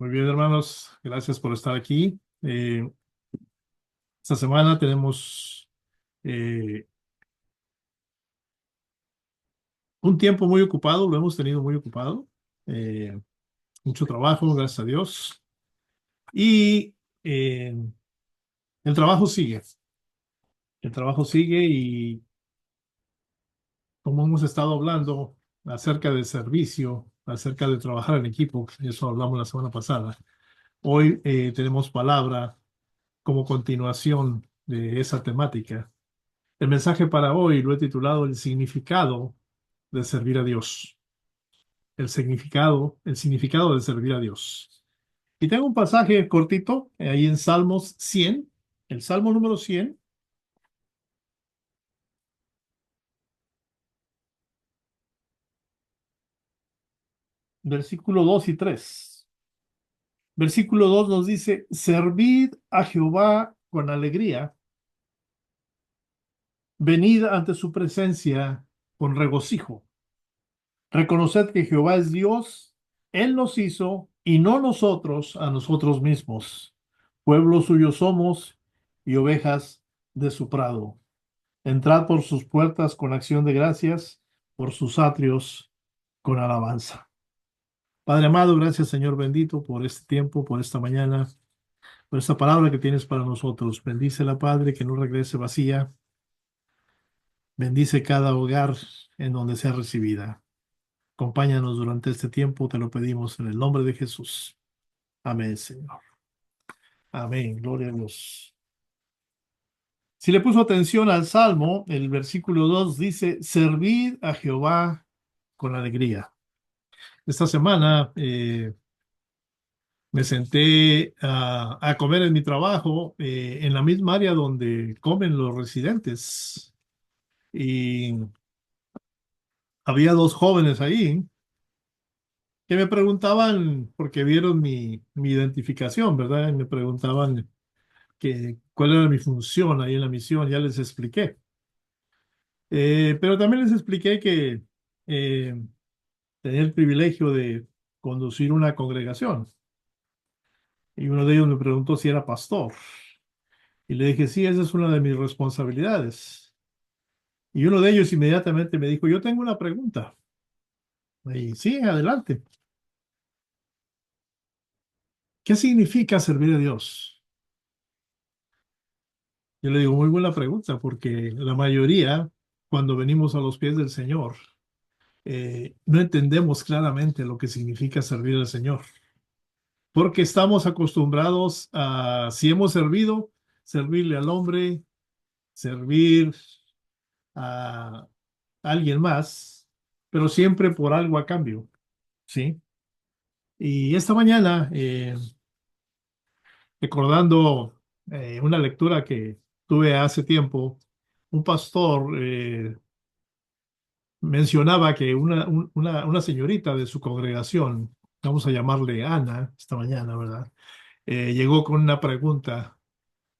Muy bien, hermanos, gracias por estar aquí. Esta semana tenemos eh, un tiempo muy ocupado, lo hemos tenido muy ocupado, eh, mucho trabajo, gracias a Dios. Y eh, el trabajo sigue, el trabajo sigue y como hemos estado hablando acerca del servicio, acerca de trabajar en equipo, eso hablamos la semana pasada. Hoy tenemos palabra como continuación de esa temática. El mensaje para hoy lo he titulado El significado de servir a Dios. El significado de servir a Dios. Y tengo un pasaje cortito ahí en Salmos 100, el Salmo número 100, versículo 2 y 3. Versículo 2 nos dice, servid a Jehová con alegría, venid ante su presencia con regocijo. Reconoced que Jehová es Dios, Él nos hizo y no nosotros a nosotros mismos. Pueblo suyo somos y ovejas de su prado. Entrad por sus puertas con acción de gracias, por sus atrios con alabanza. Padre amado, gracias Señor bendito por este tiempo, por esta mañana, por esta palabra que tienes para nosotros. Bendícela, Padre, que no regrese vacía. Bendice cada hogar en donde sea recibida. Acompáñanos durante este tiempo, te lo pedimos en el nombre de Jesús. Amén, Señor. Amén. Gloria a Dios. Si le puso atención al Salmo, el versículo 2 dice, servid a Jehová con alegría. Esta semana me senté a comer en mi trabajo, en la misma área donde comen los residentes. Y había dos jóvenes ahí que me preguntaban, porque vieron mi identificación, ¿verdad? Y me preguntaban cuál era mi función ahí en la misión, ya les expliqué. Pero también les expliqué que eh, tenía el privilegio de conducir una congregación. Y uno de ellos me preguntó si era pastor. Y le dije, sí, esa es una de mis responsabilidades. Y uno de ellos inmediatamente me dijo, yo tengo una pregunta. Y sí, adelante. ¿Qué significa servir a Dios? Yo le digo, muy buena pregunta, porque la mayoría, cuando venimos a los pies del Señor, no entendemos claramente lo que significa servir al Señor, porque estamos acostumbrados a, si hemos servido, servirle al hombre, servir a alguien más, pero siempre por algo a cambio, ¿sí? Y esta mañana, recordando una lectura que tuve hace tiempo, un pastor mencionaba que una señorita de su congregación, vamos a llamarle Ana, esta mañana, ¿verdad? Llegó con una pregunta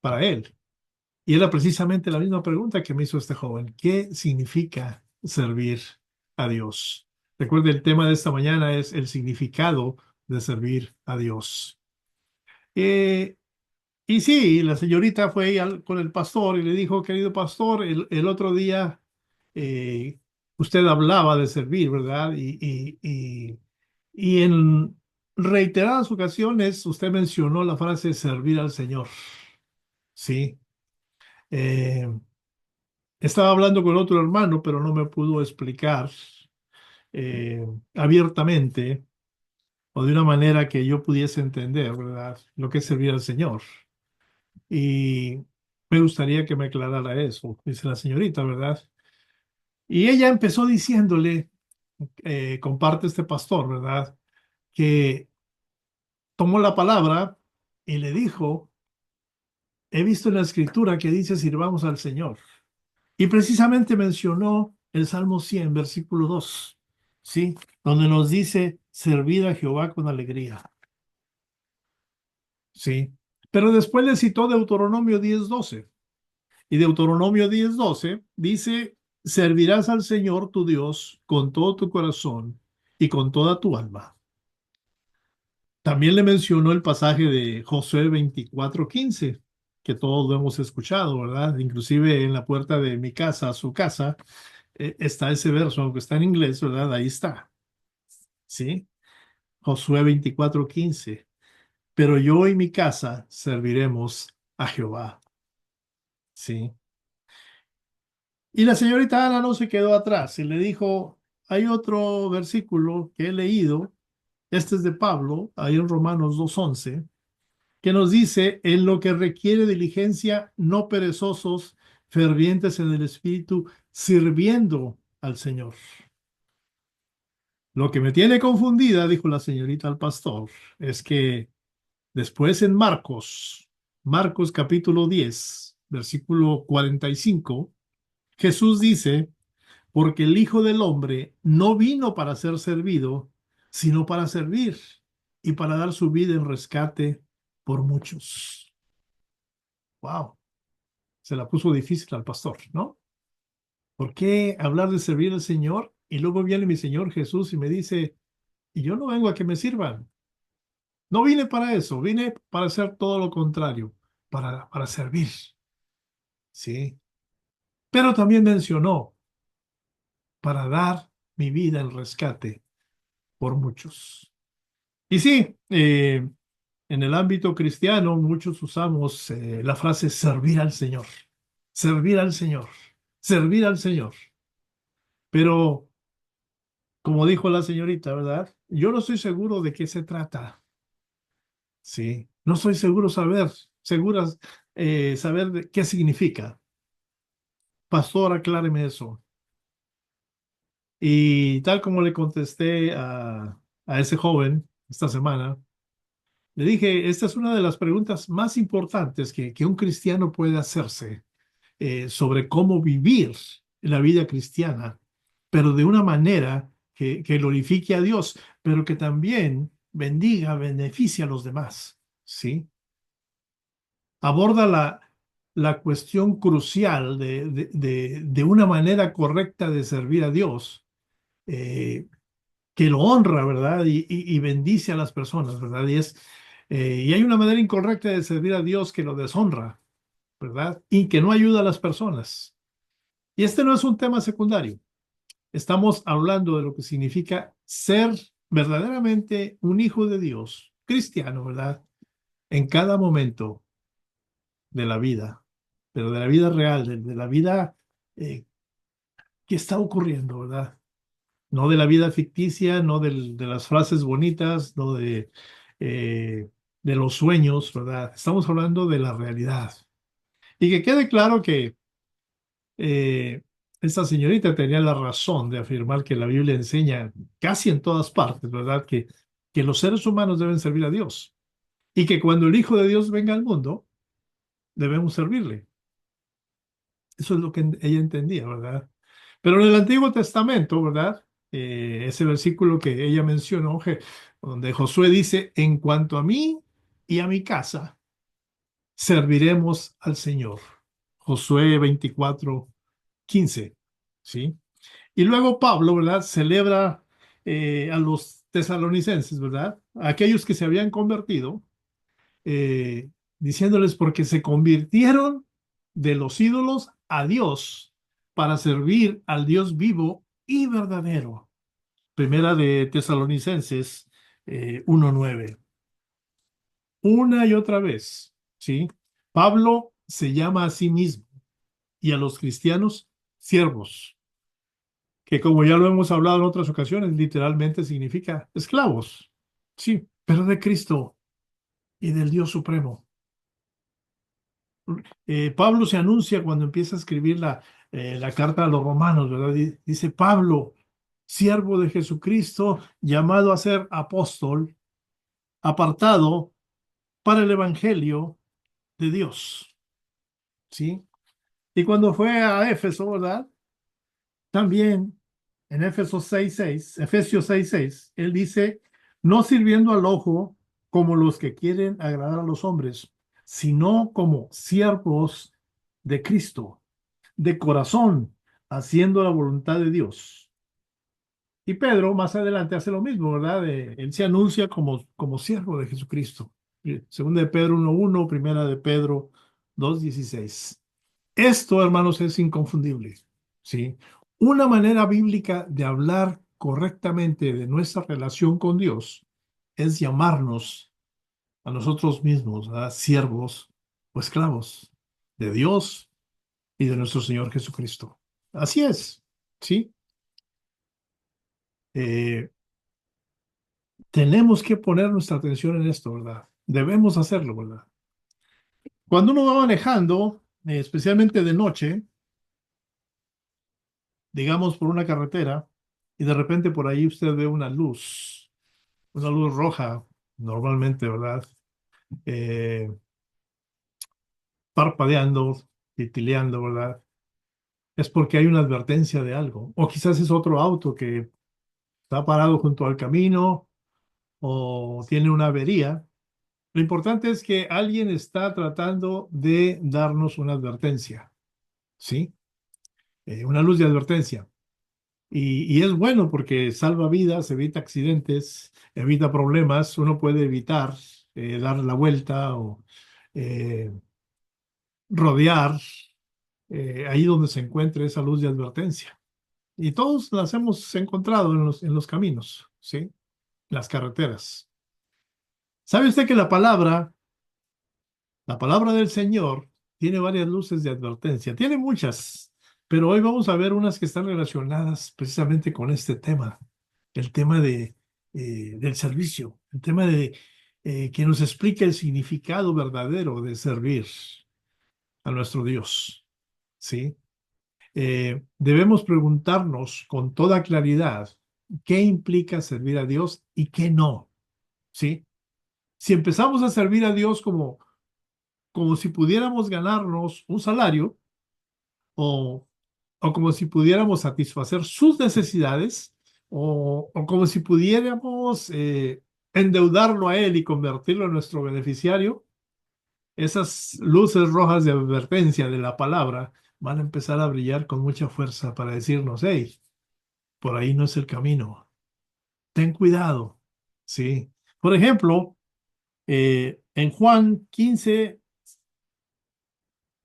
para él. Y era precisamente la misma pregunta que me hizo este joven. ¿Qué significa servir a Dios? Recuerde, el tema de esta mañana es el significado de servir a Dios. Eh, y sí, la señorita fue ahí con el pastor y le dijo, querido pastor, el otro día eh, usted hablaba de servir, ¿verdad? Y en reiteradas ocasiones usted mencionó la frase servir al Señor, ¿sí? Eh, Estaba hablando con otro hermano, pero no me pudo explicar eh, abiertamente o de una manera que yo pudiese entender, ¿verdad? Lo que es servir al Señor. Y me gustaría que me aclarara eso, dice la señorita, ¿verdad? Y ella empezó diciéndole, comparte este pastor, ¿verdad? Que tomó la palabra y le dijo, he visto en la escritura que dice sirvamos al Señor. Y precisamente mencionó el Salmo 100, versículo 2, ¿sí? Donde nos dice, servid a Jehová con alegría, ¿sí? Pero después le citó Deuteronomio 10:12. Y Deuteronomio 10:12 dice, servirás al Señor tu Dios con todo tu corazón y con toda tu alma. También le mencionó el pasaje de Josué 24:15, que todos lo hemos escuchado, ¿verdad? Inclusive en la puerta de mi casa, su casa, está ese verso, aunque está en inglés, ¿verdad? Ahí está, ¿sí? Josué 24:15. Pero yo y mi casa serviremos a Jehová, ¿sí? Y la señorita Ana no se quedó atrás y le dijo, hay otro versículo que he leído, este es de Pablo, ahí en Romanos 2:11, que nos dice, en lo que requiere diligencia, no perezosos, fervientes en el espíritu, sirviendo al Señor. Lo que me tiene confundida, dijo la señorita al pastor, es que después en Marcos capítulo 10, versículo 45, Jesús dice, porque el Hijo del Hombre no vino para ser servido, sino para servir y para dar su vida en rescate por muchos. Wow, se la puso difícil al pastor, ¿no? ¿Por qué hablar de servir al Señor? Y luego viene mi Señor Jesús y me dice, y yo no vengo a que me sirvan. No vine para eso, vine para hacer todo lo contrario, para servir, ¿sí? Pero también mencionó, para dar mi vida en rescate por muchos. Y sí, en el ámbito cristiano muchos usamos la frase servir al Señor, servir al Señor, servir al Señor. Pero, como dijo la señorita, ¿verdad? Yo no estoy seguro de qué se trata. Sí, no estoy saber de qué significa. Pastor, acláreme eso. Y tal como le contesté a ese joven esta semana, le dije, esta es una de las preguntas más importantes que un cristiano puede hacerse sobre cómo vivir la vida cristiana, pero de una manera que glorifique a Dios, pero que también bendiga, beneficie a los demás, ¿sí? Aborda la cuestión crucial de una manera correcta de servir a Dios, eh, que lo honra, ¿verdad? Y bendice a las personas, ¿verdad? Y hay una manera incorrecta de servir a Dios que lo deshonra, ¿verdad? Y que no ayuda a las personas. Y este no es un tema secundario. Estamos hablando de lo que significa ser verdaderamente un hijo de Dios, cristiano, ¿verdad? En cada momento de la vida, pero de la vida real, de la vida eh, que está ocurriendo, ¿verdad? No de la vida ficticia, no de las frases bonitas, no de los sueños, ¿verdad? Estamos hablando de la realidad. Y que quede claro que esta señorita tenía la razón de afirmar que la Biblia enseña casi en todas partes, ¿verdad? Que los seres humanos deben servir a Dios y que cuando el Hijo de Dios venga al mundo, debemos servirle. Eso es lo que ella entendía, ¿verdad? Pero en el Antiguo Testamento, ¿verdad? Ese versículo que ella mencionó, donde Josué dice, en cuanto a mí y a mi casa, serviremos al Señor. Josué 24:15, ¿sí? Y luego Pablo, ¿verdad? Celebra a los tesalonicenses, ¿verdad? A aquellos que se habían convertido, eh, diciéndoles porque se convirtieron de los ídolos a Dios para servir al Dios vivo y verdadero. Primera de Tesalonicenses 1:9. Una y otra vez, ¿sí? Pablo se llama a sí mismo y a los cristianos siervos, que como ya lo hemos hablado en otras ocasiones, literalmente significa esclavos, sí, pero de Cristo y del Dios Supremo. Pablo se anuncia cuando empieza a escribir la carta a los romanos, ¿verdad? Dice Pablo, siervo de Jesucristo, llamado a ser apóstol, apartado para el Evangelio de Dios, ¿sí? Y cuando fue a Éfeso, ¿verdad? También en Efesios 6:6, él dice, no sirviendo al ojo como los que quieren agradar a los hombres, sino como siervos de Cristo, de corazón, haciendo la voluntad de Dios. Y Pedro más adelante hace lo mismo, ¿verdad? Él se anuncia como siervo de Jesucristo. Segunda de Pedro 1:1, primera de Pedro 2:16. Esto, hermanos, es inconfundible, ¿sí? Una manera bíblica de hablar correctamente de nuestra relación con Dios es llamarnos a nosotros mismos, a siervos o esclavos de Dios y de nuestro Señor Jesucristo. Así es, ¿sí? Eh, Tenemos que poner nuestra atención en esto, ¿verdad? Debemos hacerlo, ¿verdad? Cuando uno va manejando, especialmente de noche, digamos por una carretera, y de repente por ahí usted ve una luz roja, normalmente, ¿verdad? Eh, Parpadeando, titileando, ¿verdad? Es porque hay una advertencia de algo. O quizás es otro auto que está parado junto al camino o tiene una avería. Lo importante es que alguien está tratando de darnos una advertencia, ¿sí? Una luz de advertencia. Y es bueno porque salva vidas, evita accidentes, evita problemas. Uno puede evitar dar la vuelta o eh, rodear ahí donde se encuentre esa luz de advertencia. Y todos las hemos encontrado en los caminos, ¿sí? Las carreteras. ¿Sabe usted que la palabra del Señor tiene varias luces de advertencia? Tiene muchas, pero hoy vamos a ver unas que están relacionadas precisamente con este tema, el tema del servicio, el tema de que nos explica el significado verdadero de servir a nuestro Dios, ¿sí? Debemos preguntarnos con toda claridad qué implica servir a Dios y qué no, ¿sí? Si empezamos a servir a Dios como si pudiéramos ganarnos un salario o, o como si pudiéramos satisfacer sus necesidades o como si pudiéramos endeudarlo a Él y convertirlo en nuestro beneficiario, esas luces rojas de advertencia de la palabra van a empezar a brillar con mucha fuerza para decirnos, hey, por ahí no es el camino, ten cuidado, ¿sí? Por ejemplo, en Juan 15,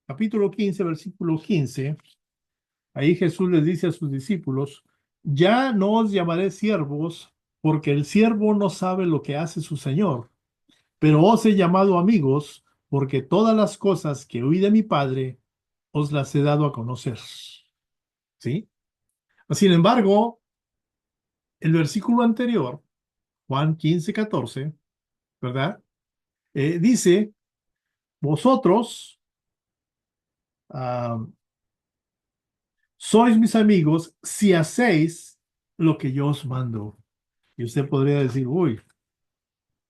capítulo 15, versículo 15, ahí Jesús les dice a sus discípulos, ya no os llamaré siervos, porque el siervo no sabe lo que hace su Señor, pero os he llamado amigos, porque todas las cosas que oí de mi Padre os las he dado a conocer. ¿Sí? Sin embargo, el versículo anterior, Juan 15:14, ¿verdad? Dice, vosotros ah, sois mis amigos si hacéis lo que yo os mando. Y usted podría decir, uy,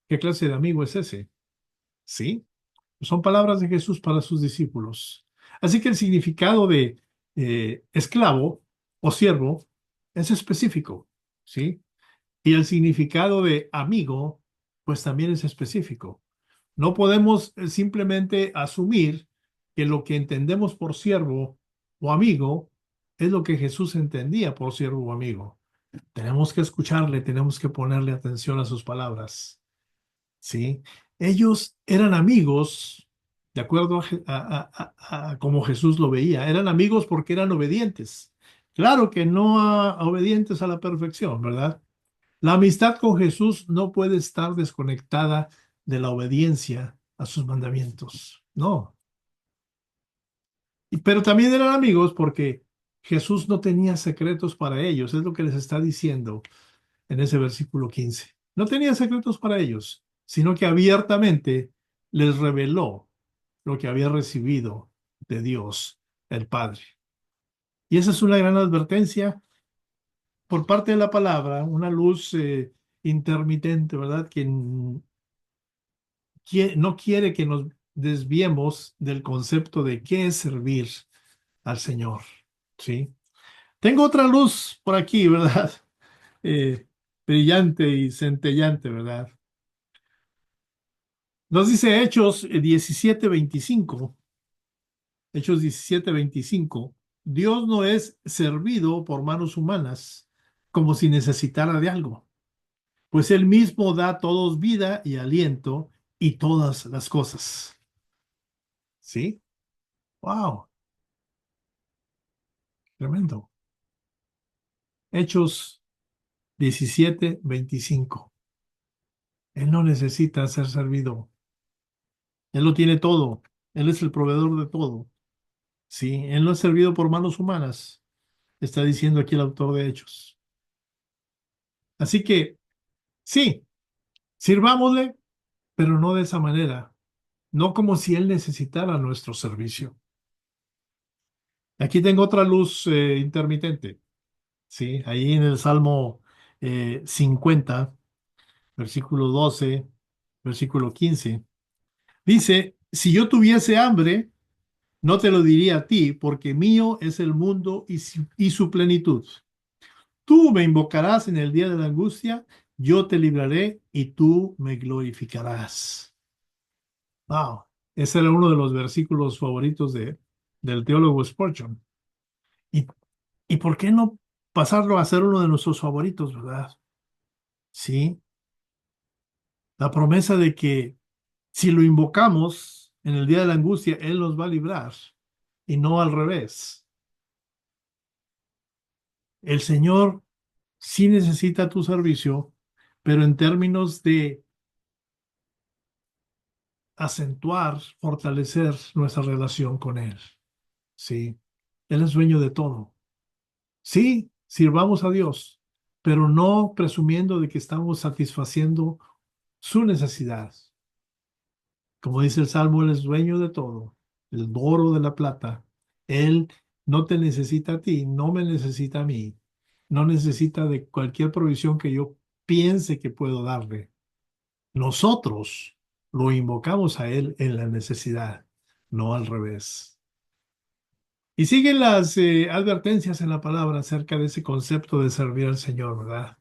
¿qué clase de amigo es ese? Sí, son palabras de Jesús para sus discípulos. Así que el significado de esclavo o siervo es específico, ¿sí? Y el significado de amigo, pues también es específico. No podemos simplemente asumir que lo que entendemos por siervo o amigo es lo que Jesús entendía por siervo o amigo. Tenemos que escucharle, tenemos que ponerle atención a sus palabras. ¿Sí? Ellos eran amigos, de acuerdo a cómo Jesús lo veía, eran amigos porque eran obedientes. Claro que no obedientes a la perfección, ¿verdad? La amistad con Jesús no puede estar desconectada de la obediencia a sus mandamientos. No. Pero también eran amigos porque Jesús no tenía secretos para ellos, es lo que les está diciendo en ese versículo 15. No tenía secretos para ellos, sino que abiertamente les reveló lo que había recibido de Dios, el Padre. Y esa es una gran advertencia por parte de la palabra, una luz intermitente, ¿verdad? Que no quiere que nos desviemos del concepto de qué es servir al Señor, ¿sí? Tengo otra luz por aquí, ¿verdad? Eh, brillante y centellante, ¿verdad? Nos dice Hechos 17:25, Hechos 17:25, Dios no es servido por manos humanas, como si necesitara de algo, pues Él mismo da a todos vida y aliento y todas las cosas. ¿Sí? ¡Wow! Tremendo. Hechos 17:25. Él no necesita ser servido. Él lo tiene todo. Él es el proveedor de todo. Sí, Él no es servido por manos humanas, está diciendo aquí el autor de Hechos. Así que, sí, sirvámosle, pero no de esa manera, no como si Él necesitara nuestro servicio. Aquí tengo otra luz intermitente, ¿sí? Ahí en el Salmo 50, versículo 12, versículo 15. Dice, si yo tuviese hambre, no te lo diría a ti, porque mío es el mundo y su plenitud. Tú me invocarás en el día de la angustia, yo te libraré y tú me glorificarás. Wow, ese era uno de los versículos favoritos del teólogo Spurgeon. ¿Y, y por qué no pasarlo a ser uno de nuestros favoritos, verdad? Sí, la promesa de que si lo invocamos en el día de la angustia, Él nos va a librar y no al revés. El Señor sí necesita tu servicio, pero en términos de acentuar, fortalecer nuestra relación con Él. Sí, Él es dueño de todo. Sí, sirvamos a Dios, pero no presumiendo de que estamos satisfaciendo su necesidad. Como dice el Salmo, Él es dueño de todo, el oro de la plata. Él no te necesita a ti, no me necesita a mí, no necesita de cualquier provisión que yo piense que puedo darle. Nosotros lo invocamos a Él en la necesidad, no al revés. Y siguen las advertencias en la palabra acerca de ese concepto de servir al Señor, ¿verdad?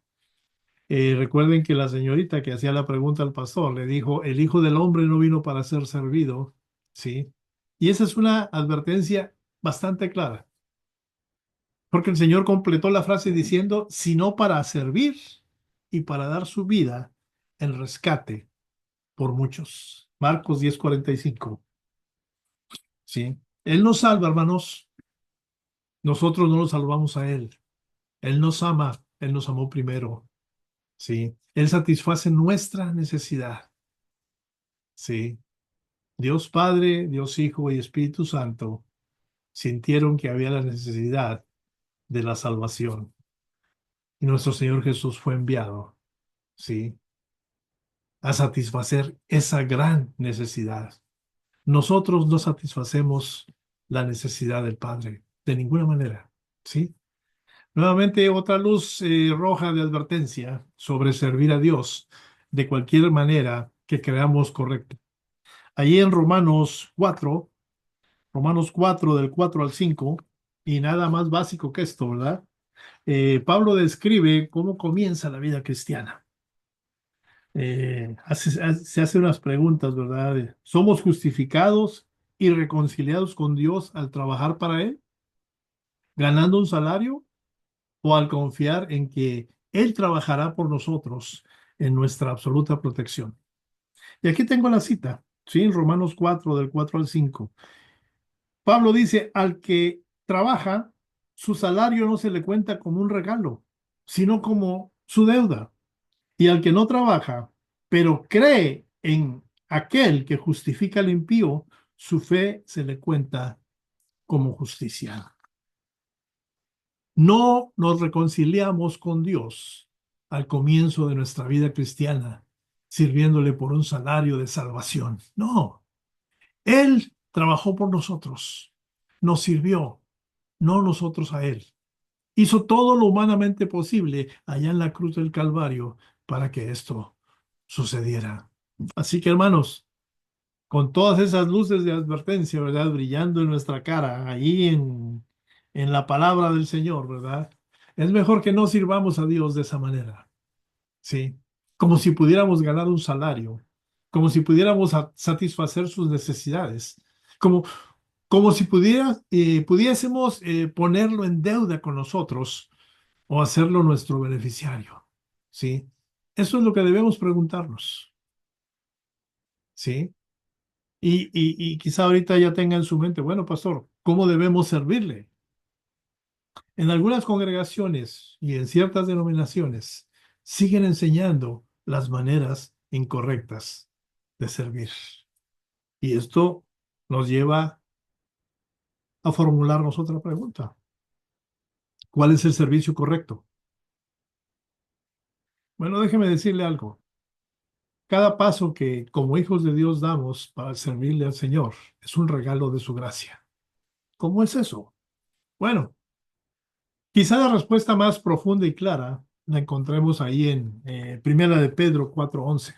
Recuerden que la señorita que hacía la pregunta al pastor le dijo, el Hijo del Hombre no vino para ser servido, ¿sí? Y esa es una advertencia bastante clara, porque el Señor completó la frase diciendo, sino para servir y para dar su vida en rescate por muchos. Marcos 10:45. ¿Sí? Él nos salva, hermanos. Nosotros no lo salvamos a Él. Él nos ama. Él nos amó primero. ¿Sí? Él satisface nuestra necesidad. ¿Sí? Dios Padre, Dios Hijo y Espíritu Santo sintieron que había la necesidad de la salvación. Y nuestro Señor Jesús fue enviado. ¿Sí? A satisfacer esa gran necesidad. Nosotros no satisfacemos la necesidad del Padre de ninguna manera. ¿Sí? Nuevamente, otra luz roja de advertencia sobre servir a Dios de cualquier manera que creamos correcto. Allí en Romanos 4 del 4 al 5, y nada más básico que esto, ¿verdad? Pablo describe cómo comienza la vida cristiana. Se hace unas preguntas, ¿verdad? ¿Somos justificados y reconciliados con Dios al trabajar para Él, ganando un salario? ¿O al confiar en que Él trabajará por nosotros en nuestra absoluta protección? Y aquí tengo la cita, ¿sí? En Romanos 4, del 4 al 5. Pablo dice, al que trabaja, su salario no se le cuenta como un regalo, sino como su deuda. Y al que no trabaja, pero cree en aquel que justifica al impío, su fe se le cuenta como justicia. No nos reconciliamos con Dios al comienzo de nuestra vida cristiana, sirviéndole por un salario de salvación. No, Él trabajó por nosotros, nos sirvió, no nosotros a Él. Hizo todo lo humanamente posible allá en la cruz del Calvario para que esto sucediera. Así que, hermanos, con todas esas luces de advertencia, ¿verdad? Brillando en nuestra cara, ahí en la palabra del Señor, ¿verdad? Es mejor que no sirvamos a Dios de esa manera, ¿sí? Como si pudiéramos ganar un salario, como si pudiéramos satisfacer sus necesidades, como, como si pudiésemos ponerlo en deuda con nosotros o hacerlo nuestro beneficiario? ¿Sí? Eso es lo que debemos preguntarnos. ¿Sí? Y quizá ahorita ya tenga en su mente, bueno, pastor, ¿cómo debemos servirle? En algunas congregaciones y en ciertas denominaciones siguen enseñando las maneras incorrectas de servir. Y esto nos lleva a formularnos otra pregunta. ¿Cuál es el servicio correcto? Bueno, déjeme decirle algo. Cada paso que como hijos de Dios damos para servirle al Señor es un regalo de su gracia. ¿Cómo es eso? Bueno, quizá la respuesta más profunda y clara la encontremos ahí en Primera de Pedro 4:11.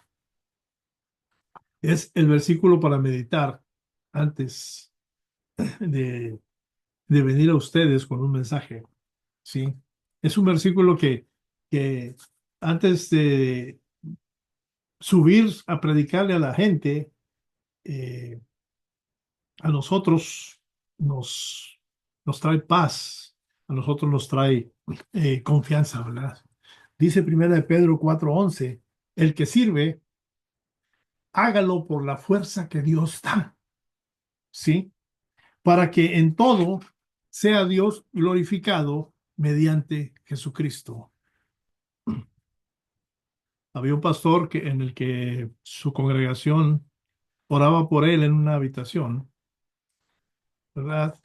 Es el versículo para meditar antes de, de venir a ustedes con un mensaje. ¿Sí? Es un versículo que antes de subir a predicarle a la gente, eh, a nosotros nos, nos trae paz, a nosotros nos trae confianza, ¿verdad? Dice Primera de Pedro 4:11, el que sirve, hágalo por la fuerza que Dios da, ¿sí? Para que en todo sea Dios glorificado mediante Jesucristo. Había un pastor en el que su congregación oraba por él en una habitación, ¿verdad?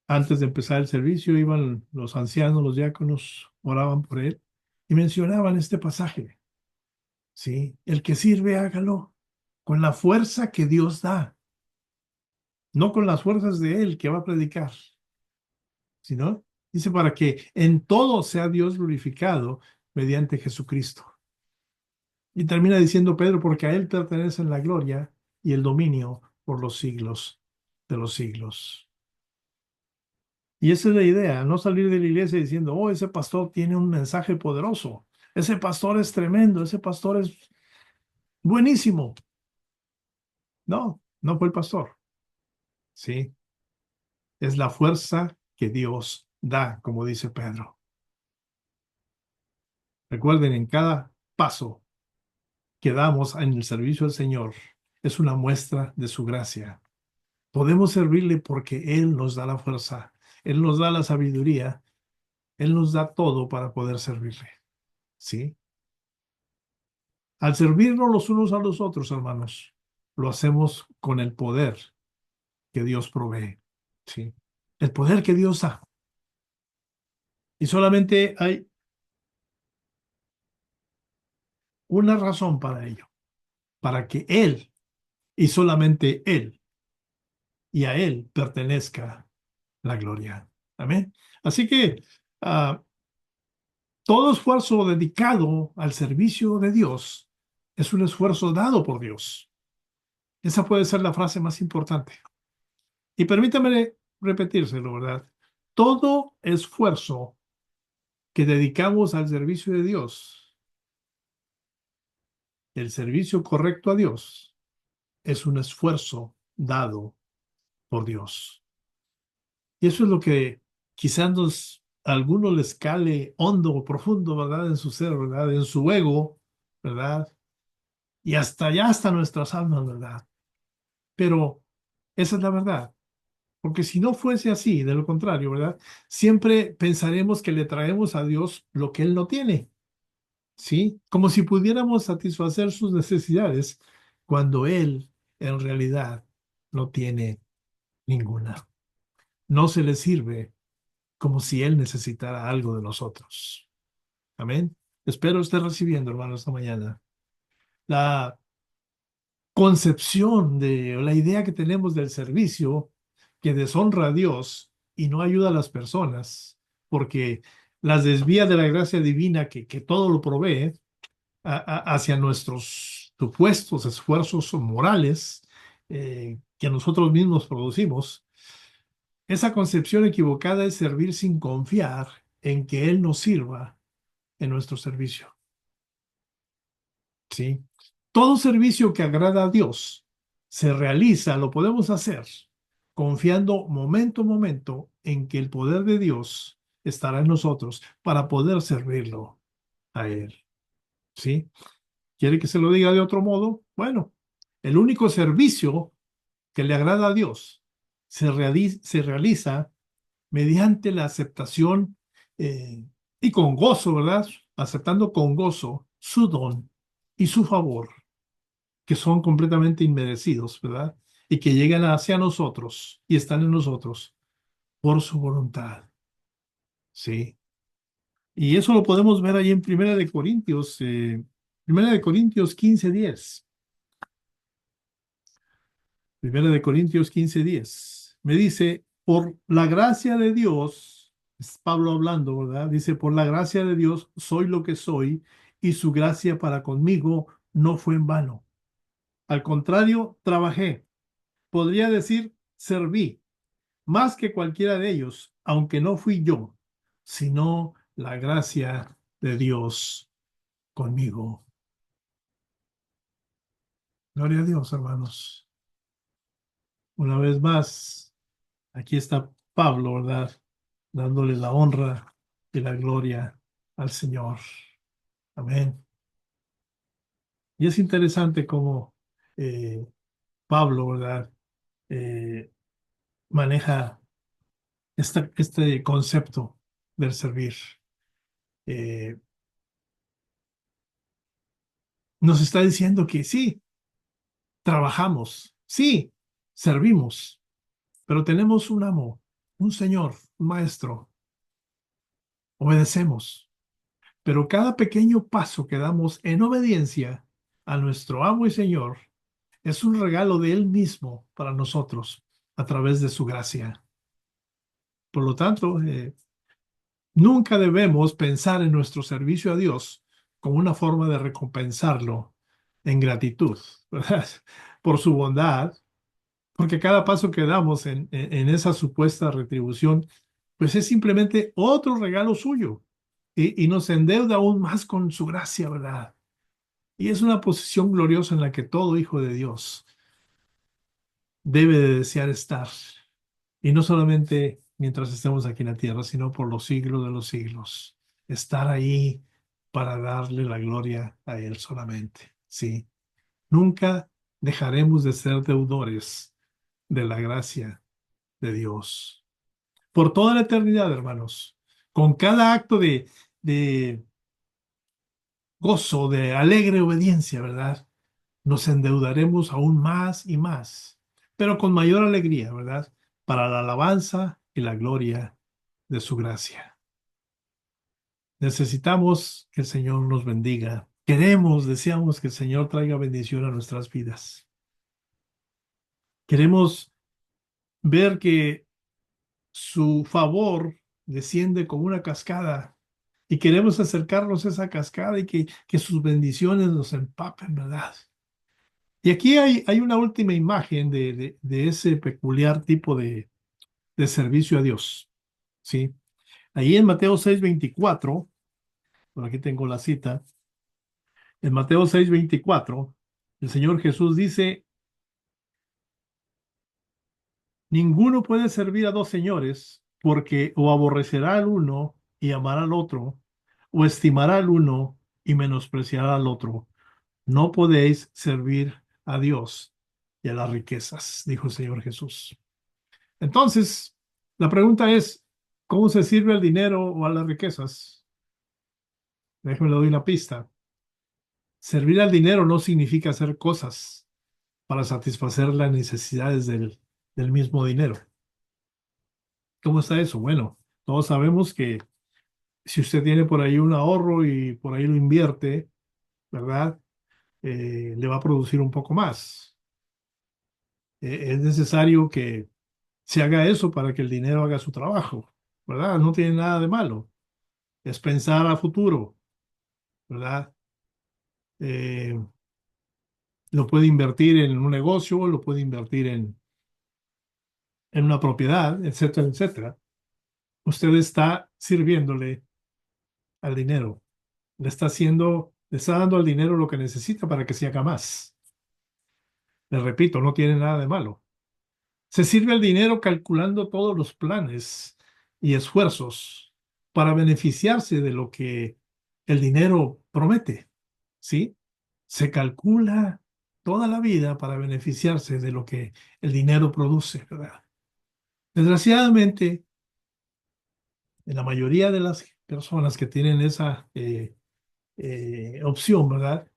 Antes de empezar el servicio, iban los ancianos, los diáconos, oraban por él y mencionaban este pasaje, ¿sí? El que sirve, hágalo con la fuerza que Dios da, no con las fuerzas de él que va a predicar, sino, dice, para que en todo sea Dios glorificado mediante Jesucristo. Y termina diciendo Pedro, porque a él pertenecen la gloria y el dominio por los siglos de los siglos. Y esa es la idea, no salir de la iglesia diciendo, oh, ese pastor tiene un mensaje poderoso, ese pastor es tremendo, ese pastor es buenísimo. No, no fue el pastor, ¿sí? Es la fuerza que Dios da, como dice Pedro. Recuerden, en cada paso que damos en el servicio al Señor es una muestra de su gracia. Podemos servirle porque Él nos da la fuerza, Él nos da la sabiduría, Él nos da todo para poder servirle, ¿sí? Al servirnos los unos a los otros, hermanos, lo hacemos con el poder que Dios provee, ¿sí? El poder que Dios da. Y solamente hay una razón para ello, para que Él y solamente Él y a Él pertenezca la gloria. Amén. Así que ah, todo esfuerzo dedicado al servicio de Dios es un esfuerzo dado por Dios. Esa puede ser la frase más importante. Y permítame repetírselo, ¿verdad? Todo esfuerzo que dedicamos al servicio de Dios, el servicio correcto a Dios, es un esfuerzo dado por Dios. Y eso es lo que quizás a algunos les cale hondo o profundo, ¿verdad? En su ser, ¿verdad? En su ego, ¿verdad? Y hasta allá, hasta nuestras almas, ¿verdad? Pero esa es la verdad. Porque si no fuese así, de lo contrario, ¿verdad? Siempre pensaremos que le traemos a Dios lo que Él no tiene, ¿sí? Como si pudiéramos satisfacer sus necesidades cuando Él en realidad no tiene ninguna. No se le sirve como si Él necesitara algo de nosotros. Amén. Espero esté recibiendo, hermano, esta mañana. La concepción de o la idea que tenemos del servicio que deshonra a Dios y no ayuda a las personas, porque las desvía de la gracia divina que todo lo provee hacia nuestros supuestos esfuerzos morales que nosotros mismos producimos. Esa concepción equivocada es servir sin confiar en que Él nos sirva en nuestro servicio. ¿Sí? Todo servicio que agrada a Dios se realiza, lo podemos hacer confiando momento a momento en que el poder de Dios estará en nosotros para poder servirlo a Él. ¿Sí? ¿Quiere que se lo diga de otro modo? Bueno, el único servicio que le agrada a Dios se realiza mediante la aceptación y con gozo, ¿verdad? Aceptando con gozo su don y su favor, que son completamente inmerecidos, ¿verdad? Y que llegan hacia nosotros y están en nosotros por su voluntad, ¿sí? Y eso lo podemos ver ahí en Primera de Corintios 15:10. Primera de Corintios 15:10. Me dice, por la gracia de Dios, es Pablo hablando, ¿verdad? Dice, por la gracia de Dios soy lo que soy y su gracia para conmigo no fue en vano. Al contrario, trabajé. Podría decir, serví más que cualquiera de ellos, aunque no fui yo, sino la gracia de Dios conmigo. Gloria a Dios, hermanos. Una vez más, aquí está Pablo, ¿verdad? Dándole la honra y la gloria al Señor. Amén. Y es interesante cómo eh, Pablo, ¿verdad? Eh, maneja este concepto del servir. Eh, Nos está diciendo que sí, trabajamos, sí, servimos, pero tenemos un amo, un Señor, un maestro, obedecemos. Pero cada pequeño paso que damos en obediencia a nuestro amo y Señor es un regalo de Él mismo para nosotros a través de su gracia. Por lo tanto, nunca debemos pensar en nuestro servicio a Dios como una forma de recompensarlo en gratitud, ¿verdad? Por su bondad, porque cada paso que damos en esa supuesta retribución, pues es simplemente otro regalo suyo y nos endeuda aún más con su gracia, ¿verdad? Y es una posición gloriosa en la que todo hijo de Dios debe de desear estar. Y no solamente mientras estemos aquí en la tierra, sino por los siglos de los siglos. Estar ahí para darle la gloria a Él solamente. Sí, nunca dejaremos de ser deudores de la gracia de Dios. Por toda la eternidad, hermanos, con cada acto de gozo, de alegre obediencia, ¿verdad? Nos endeudaremos aún más y más, pero con mayor alegría, ¿verdad? Para la alabanza y la gloria de su gracia. Necesitamos que el Señor nos bendiga. Deseamos que el Señor traiga bendición a nuestras vidas. Queremos ver que su favor desciende como una cascada y queremos acercarnos a esa cascada y que sus bendiciones nos empapen, ¿verdad? Y aquí hay una última imagen de ese peculiar tipo de servicio a Dios, ¿sí? Ahí en Mateo 6:24, por aquí tengo la cita, en Mateo 6:24, el Señor Jesús dice, ninguno puede servir a dos señores, porque o aborrecerá al uno y amará al otro, o estimará al uno y menospreciará al otro. No podéis servir a Dios y a las riquezas, dijo el Señor Jesús. Entonces, la pregunta es, ¿cómo se sirve al dinero o a las riquezas? Déjame le doy una pista. Servir al dinero no significa hacer cosas para satisfacer las necesidades del mismo dinero. ¿Cómo está eso? Bueno, todos sabemos que si usted tiene por ahí un ahorro y por ahí lo invierte, ¿verdad? Le va a producir un poco más. Es necesario que se haga eso para que el dinero haga su trabajo, ¿verdad? No tiene nada de malo. Es pensar a futuro, ¿verdad? Eh, lo puede invertir en un negocio, lo puede invertir en una propiedad, etcétera, etcétera. Usted está sirviéndole al dinero, le está dando al dinero lo que necesita para que se haga más. Le repito, no tiene nada de malo. Se sirve al dinero calculando todos los planes y esfuerzos, para beneficiarse de lo que el dinero promete, ¿sí? Se calcula toda la vida para beneficiarse de lo que el dinero produce, ¿verdad? Desgraciadamente, la mayoría de las personas que tienen esa opción, ¿verdad?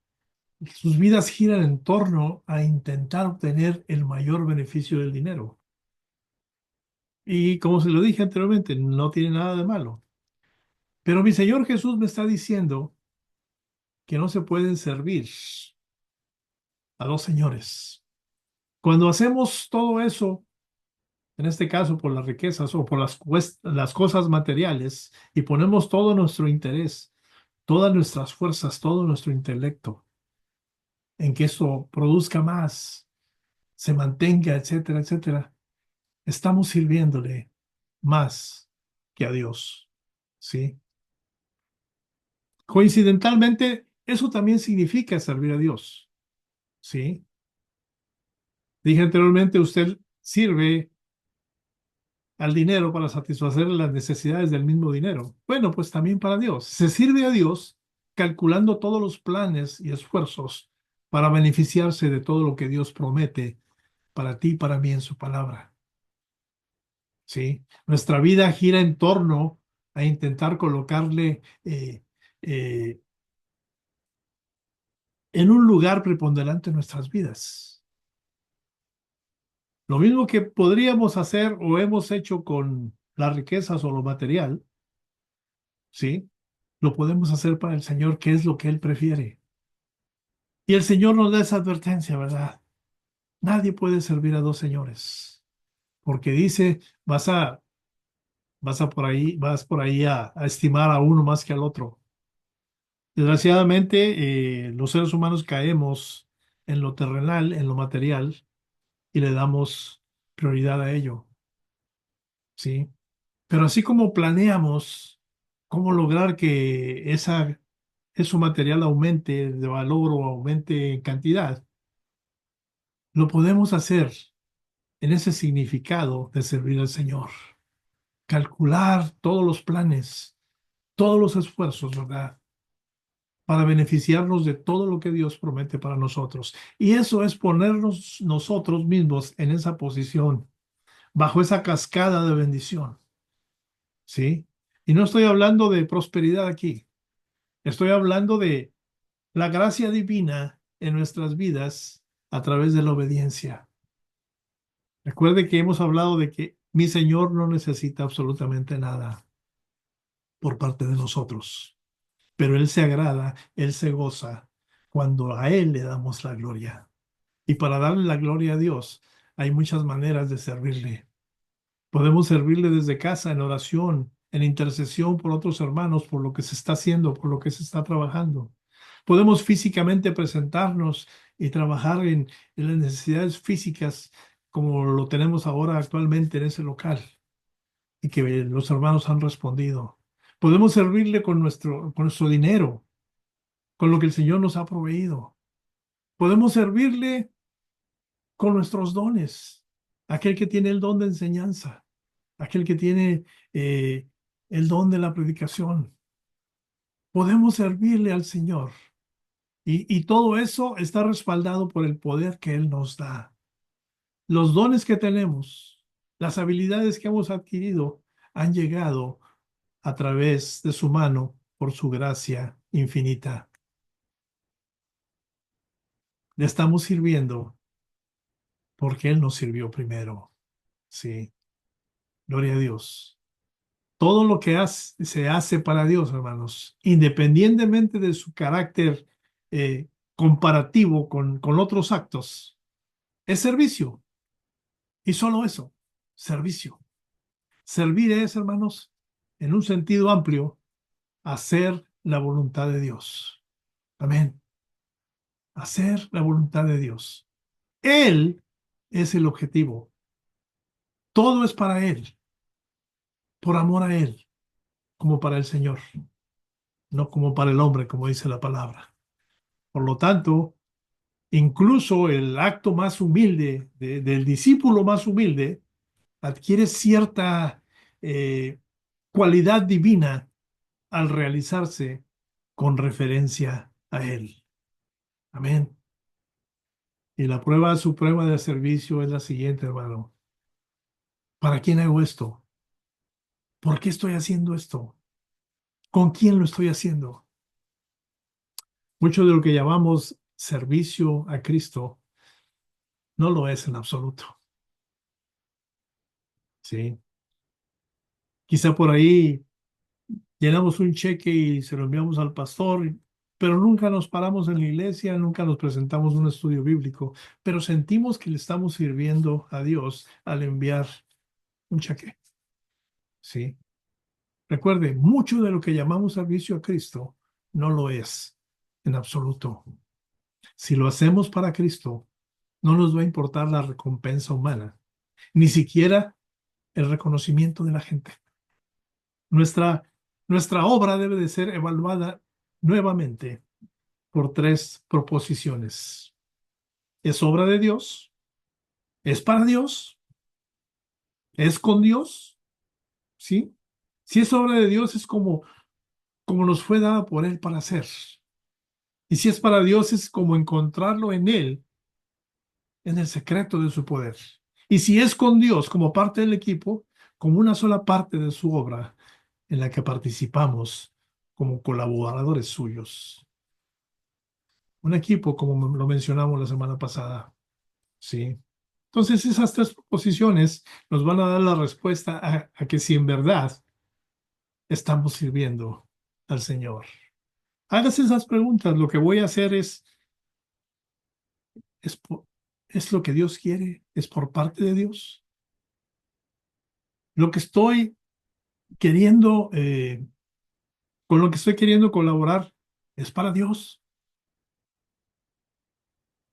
Sus vidas giran en torno a intentar obtener el mayor beneficio del dinero. Y como se lo dije anteriormente, no tiene nada de malo. Pero mi Señor Jesús me está diciendo que no se pueden servir a dos señores. Cuando hacemos todo eso, en este caso por las riquezas o por las cosas materiales, y ponemos todo nuestro interés, todas nuestras fuerzas, todo nuestro intelecto en que eso produzca más, se mantenga, etcétera, etcétera, estamos sirviéndole más que a Dios, ¿sí? Coincidentalmente, eso también significa servir a Dios, ¿sí? Dije anteriormente, usted sirve al dinero para satisfacer las necesidades del mismo dinero. Bueno, pues también para Dios. Se sirve a Dios calculando todos los planes y esfuerzos para beneficiarse de todo lo que Dios promete para ti y para mí en su palabra. ¿Sí? Nuestra vida gira en torno a intentar colocarle eh, en un lugar preponderante en nuestras vidas. Lo mismo que podríamos hacer o hemos hecho con las riquezas o lo material, ¿sí? Lo podemos hacer para el Señor, que es lo que Él prefiere. Y el Señor nos da esa advertencia, ¿verdad? Nadie puede servir a dos señores, porque dice, vas por ahí a estimar a uno más que al otro. Desgraciadamente, los seres humanos caemos en lo terrenal, en lo material, y le damos prioridad a ello, ¿sí? Pero así como planeamos cómo lograr que eso material aumente de valor o aumente en cantidad, lo podemos hacer en ese significado de servir al Señor. Calcular todos los planes, todos los esfuerzos, ¿verdad? Para beneficiarnos de todo lo que Dios promete para nosotros. Y eso es ponernos nosotros mismos en esa posición, bajo esa cascada de bendición, ¿sí? Y no estoy hablando de prosperidad aquí, estoy hablando de la gracia divina en nuestras vidas a través de la obediencia. Recuerde que hemos hablado de que mi Señor no necesita absolutamente nada por parte de nosotros, pero Él se agrada, Él se goza cuando a Él le damos la gloria. Y para darle la gloria a Dios, hay muchas maneras de servirle. Podemos servirle desde casa, en oración, en intercesión por otros hermanos, por lo que se está haciendo, por lo que se está trabajando. Podemos físicamente presentarnos y trabajar en las necesidades físicas como lo tenemos ahora actualmente en ese local y que los hermanos han respondido. Podemos servirle con nuestro dinero, con lo que el Señor nos ha proveído. Podemos servirle con nuestros dones. Aquel que tiene el don de enseñanza, aquel que tiene eh, el don de la predicación. Podemos servirle al Señor. Y todo eso está respaldado por el poder que Él nos da. Los dones que tenemos, las habilidades que hemos adquirido, han llegado a través de su mano por su gracia infinita. Le estamos sirviendo porque Él nos sirvió primero. Sí, gloria a Dios. Todo lo que se hace para Dios, hermanos, independientemente de su carácter comparativo con otros actos, es servicio. Y solo eso, servicio. Servir es, hermanos, en un sentido amplio, hacer la voluntad de Dios. Amén. Hacer la voluntad de Dios. Él es el objetivo. Todo es para Él, por amor a Él, como para el Señor, no como para el hombre, como dice la palabra. Por lo tanto, incluso el acto más humilde del discípulo más humilde adquiere cierta cualidad divina al realizarse con referencia a Él. Amén. Y la prueba suprema del servicio es la siguiente, hermano. ¿Para quién hago esto? ¿Por qué estoy haciendo esto? ¿Con quién lo estoy haciendo? Mucho de lo que llamamos servicio a Cristo no lo es en absoluto. ¿Sí? Quizá por ahí llenamos un cheque y se lo enviamos al pastor, pero nunca nos paramos en la iglesia, nunca nos presentamos un estudio bíblico, pero sentimos que le estamos sirviendo a Dios al enviar un cheque. ¿Sí? Recuerde, mucho de lo que llamamos servicio a Cristo no lo es en absoluto. Si lo hacemos para Cristo, no nos va a importar la recompensa humana, ni siquiera el reconocimiento de la gente. Nuestra, nuestra obra debe de ser evaluada nuevamente por tres proposiciones. ¿Es obra de Dios? ¿Es para Dios? ¿Es con Dios? ¿Sí? Si es obra de Dios, es como nos fue dada por Él para hacer. Y si es para Dios, es como encontrarlo en Él, en el secreto de su poder. Y si es con Dios como parte del equipo, como una sola parte de su obra en la que participamos como colaboradores suyos. Un equipo, como lo mencionamos la semana pasada. Sí. Entonces, esas tres proposiciones nos van a dar la respuesta a que si en verdad estamos sirviendo al Señor. Hágase esas preguntas. Lo que voy a hacer es, es lo que Dios quiere, es por parte de Dios. Lo que estoy queriendo, con lo que estoy queriendo colaborar, es para Dios.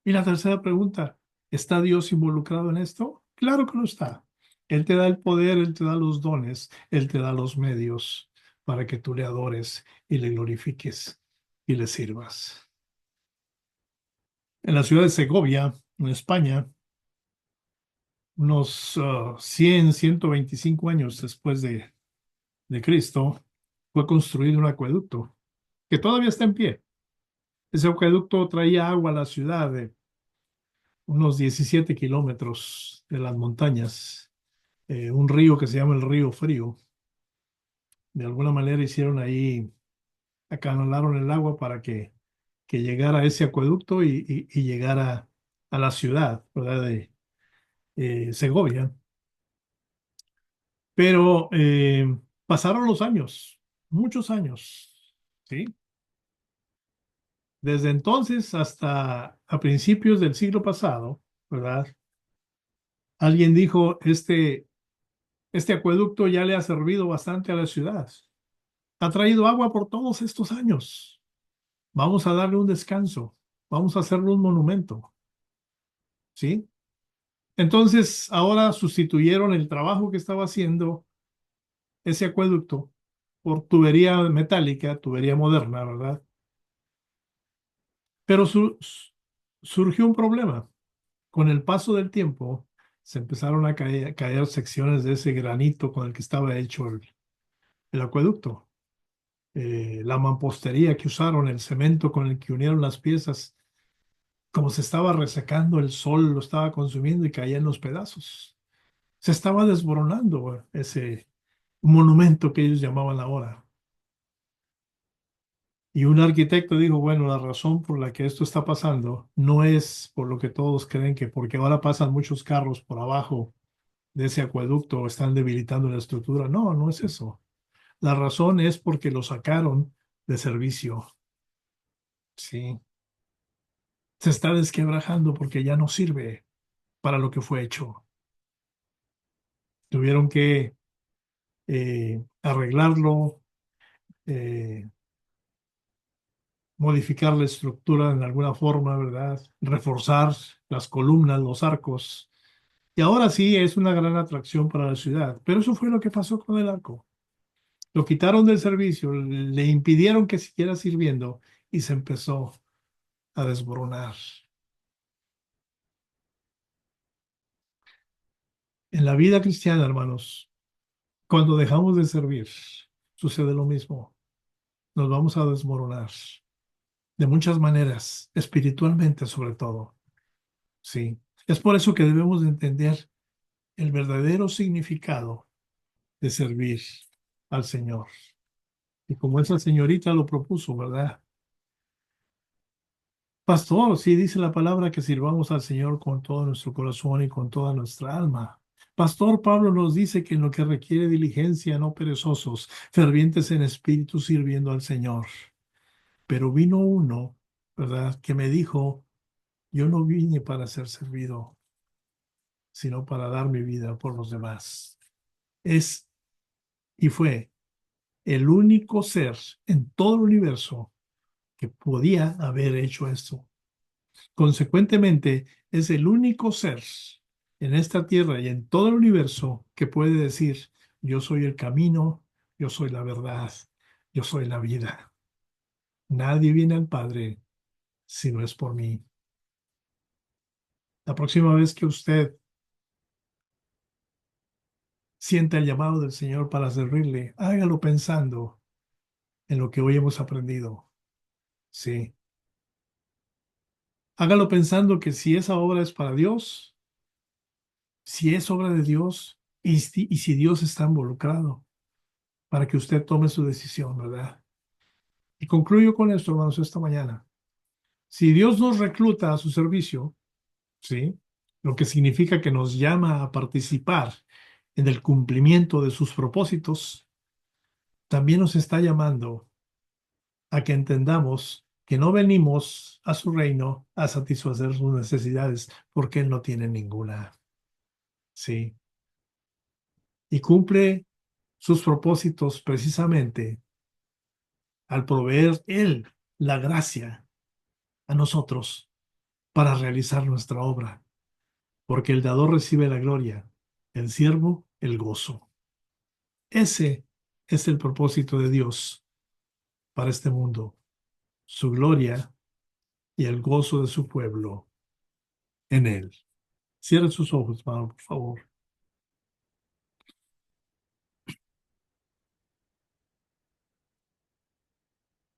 Y la tercera pregunta, ¿está Dios involucrado en esto? Claro que lo está. Él te da el poder, Él te da los dones, Él te da los medios para que tú le adores y le glorifiques y le sirvas. En la ciudad de Segovia, en España, unos 100, 125 años después de Cristo, fue construido un acueducto que todavía está en pie. Ese acueducto traía agua a la ciudad de unos 17 kilómetros de las montañas, un río que se llama el Río Frío. De alguna manera hicieron ahí, acanalaron el agua para que llegara a ese acueducto y llegara a la ciudad, ¿verdad? De Segovia. Pero pasaron los años, muchos años, ¿sí? Desde entonces hasta a principios del siglo pasado, ¿verdad? Alguien dijo, este acueducto ya le ha servido bastante a la ciudad. Ha traído agua por todos estos años. Vamos a darle un descanso. Vamos a hacerle un monumento. ¿Sí? Entonces, ahora sustituyeron el trabajo que estaba haciendo ese acueducto por tubería metálica, tubería moderna, ¿verdad? Pero surgió un problema. Con el paso del tiempo, se empezaron a caer secciones de ese granito con el que estaba hecho el acueducto. La mampostería que usaron, el cemento con el que unieron las piezas, como se estaba resecando, el sol lo estaba consumiendo y caía en los pedazos. Se estaba desmoronando ese monumento que ellos llamaban ahora. Y un arquitecto dijo, bueno, la razón por la que esto está pasando no es por lo que todos creen que porque ahora pasan muchos carros por abajo de ese acueducto están debilitando la estructura. No, no es eso. La razón es porque lo sacaron de servicio. Sí. Se está desquebrajando porque ya no sirve para lo que fue hecho. Tuvieron que arreglarlo, eh, modificar la estructura en alguna forma, ¿verdad? Reforzar las columnas, los arcos. Y ahora sí es una gran atracción para la ciudad. Pero eso fue lo que pasó con el arco. Lo quitaron del servicio, le impidieron que siguiera sirviendo y se empezó a desmoronar. En la vida cristiana, hermanos, cuando dejamos de servir, sucede lo mismo. nos vamos a desmoronar de muchas maneras, espiritualmente sobre todo. Sí. Es por eso que debemos de entender el verdadero significado de servir al Señor. Y como esa señorita lo propuso, ¿verdad? Pastor, sí dice la palabra que sirvamos al Señor con todo nuestro corazón y con toda nuestra alma. Pastor, Pablo nos dice que en lo que requiere diligencia, no perezosos, fervientes en espíritu, sirviendo al Señor. Pero vino uno, ¿verdad?, que me dijo, yo no vine para ser servido, sino para dar mi vida por los demás. Es y fue el único ser en todo el universo que podía haber hecho esto. Consecuentemente, es el único ser en esta tierra y en todo el universo que puede decir, yo soy el camino, yo soy la verdad, yo soy la vida. Nadie viene al Padre si no es por mí. La próxima vez que usted sienta el llamado del Señor para servirle, hágalo pensando en lo que hoy hemos aprendido. Sí. Hágalo pensando que si esa obra es para Dios, si es obra de Dios y si Dios está involucrado, para que usted tome su decisión, ¿verdad? Y concluyo con esto, hermanos, esta mañana. Si Dios nos recluta a su servicio, ¿sí? Lo que significa que nos llama a participar en el cumplimiento de sus propósitos, también nos está llamando a que entendamos que no venimos a su reino a satisfacer sus necesidades, porque Él no tiene ninguna, ¿sí? Y cumple sus propósitos precisamente al proveer Él la gracia a nosotros para realizar nuestra obra, porque el dador recibe la gloria, el siervo el gozo. Ese es el propósito de Dios para este mundo, su gloria y el gozo de su pueblo en Él. Cierren sus ojos, hermano, por favor.